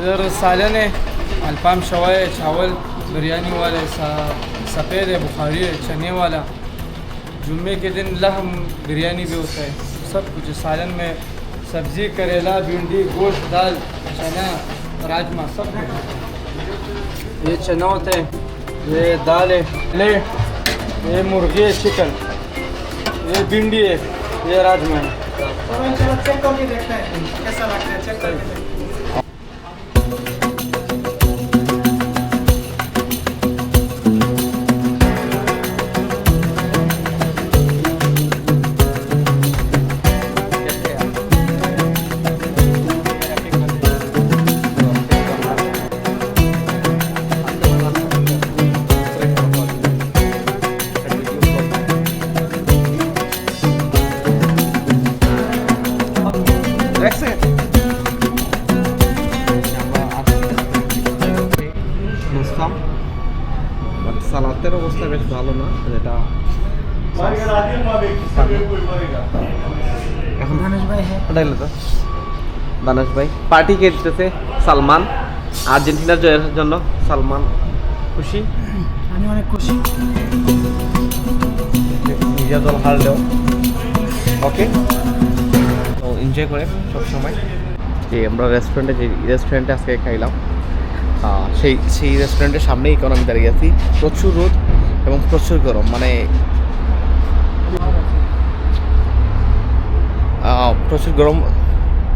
इधर सालन है, अल्पाम शवा है, चावल बिरयानी वाले, सफ़ेद है, बुखारी है, चने वाला। जुम्मे के दिन लहम बिरयानी भी होता है, सब कुछ है। सालन में सब्ज़ी, करेला, भिंडी, गोश्त, दाल, चना, राजमा, सब कुछ। ये चना होता है, ये दाल है, ये मुर्गी है, चिकन, ये भिंडी है, ये राजमा है। चेक करके देखते हैं कैसा लगता है, चेक करके। সালাতের অবস্থা বেশ ভালো না, যেটা এখন দানেশ ভাই দানেশ ভাই পার্টি কে দিতেছে সালমান, আর্জেন্টিনার জয়ের জন্য। সালমান খুশি, আমি অনেক খুশি। নিজের দল হারলেও ওকে, তো এনজয় করে সবসময়। যে আমরা রেস্টুরেন্টে আজকে খাইলাম, সেই রেস্টুরেন্টের সামনেই এখন আমি দাঁড়িয়ে আছি। প্রচুর রোদ এবং প্রচুর গরম, মানে প্রচুর গরম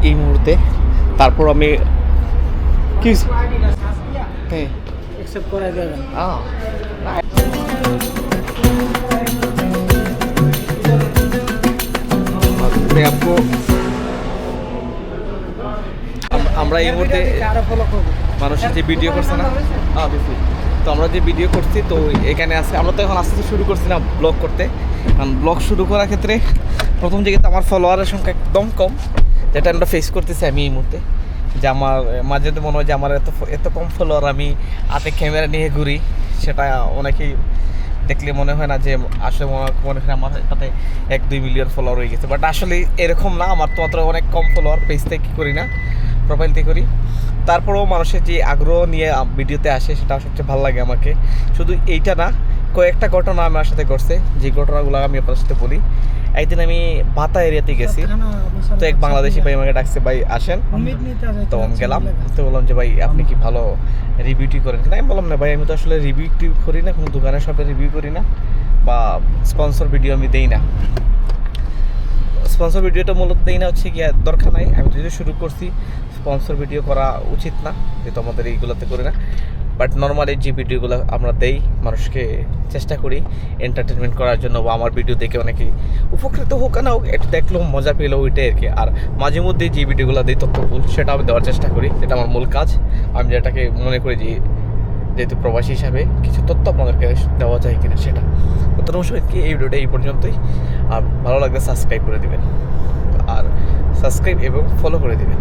এই মুহূর্তে। তারপর আমি কি আমরা এই মুহূর্তে মানুষের যে ভিডিও করছে না, তো আমরা যে ভিডিও করছি তো এখানে আছে। আমরা তো এখন আস্তে আস্তে শুরু করছি না ব্লগ করতে, কারণ ব্লগ শুরু করার ক্ষেত্রে প্রথম জায়গাতে আমার ফলোয়ারের সংখ্যা একদম কম, যেটা আমরা ফেস করতেছি আমি এই মুহূর্তে। যে আমার মাঝে তো মনে হয় যে আমার এত কম ফলোয়ার, আমি হাতে ক্যামেরা নিয়ে ঘুরি, সেটা অনেকেই দেখলে মনে হয় না যে আসলে মনে হয় আমার সাথে 1-2 মিলিয়ন ফলোয়ার হয়ে গেছে। বাট আসলে এরকম না, আমার তো মাত্র অনেক কম ফলোয়ার, পেজ থেকে করি না, প্রোফাইল থেকে করি। তারপরেও মানুষের যে আগ্রহ নিয়ে ভিডিওতে আসে সেটা সবচেয়ে ভালো লাগে আমাকে। শুধু এইটা না, কয়েকটা ঘটনা আমার সাথে ঘটছে, যে ঘটনাগুলো আমি আপনার সাথে বলি। একদিন আমি বাতা এরিয়াতে গেছি, তো এক বাংলাদেশি ভাই আমাকে ডাকছে, ভাই আসেন। তো আমি গেলাম, তো বললাম যে ভাই আপনি কি ভালো রিভিউটি করেন? আমি বললাম না ভাই, আমি তো আসলে রিভিউ করি না, কোনো দোকানের শপে রিভিউ করি না, বা স্পন্সর ভিডিও আমি দেই না। স্পন্সর ভিডিওটা মূলত দেই না হচ্ছে কি দরকার নাই, আমি যদি শুরু করছি স্পন্সর ভিডিও করা উচিত না, যেহেতু আমাদের এইগুলোতে করি না। বাট নর্মালি যে ভিডিওগুলো আমরা দেই, মানুষকে চেষ্টা করি এন্টারটেনমেন্ট করার জন্য, বা আমার ভিডিও দেখে অনেকেই উপকৃত হোক না হোক, একটু দেখলেও মজা পেলো, ওইটাই আর কি। আর মাঝে মধ্যে যে ভিডিওগুলো দিই তথ্যবহুল, সেটা আমি দেওয়ার চেষ্টা করি, এটা আমার মূল কাজ। আমি যেটাকে মনে করি যে যেহেতু প্রবাসী হিসাবে কিছু তথ্য আপনাদেরকে দেওয়া যায় কিনা সেটা। প্রথম সময় কি এই ভিডিওটা এই পর্যন্তই। আর ভালো লাগলে সাবস্ক্রাইব করে দেবেন, আর সাবস্ক্রাইব এবং ফলো করে দেবেন।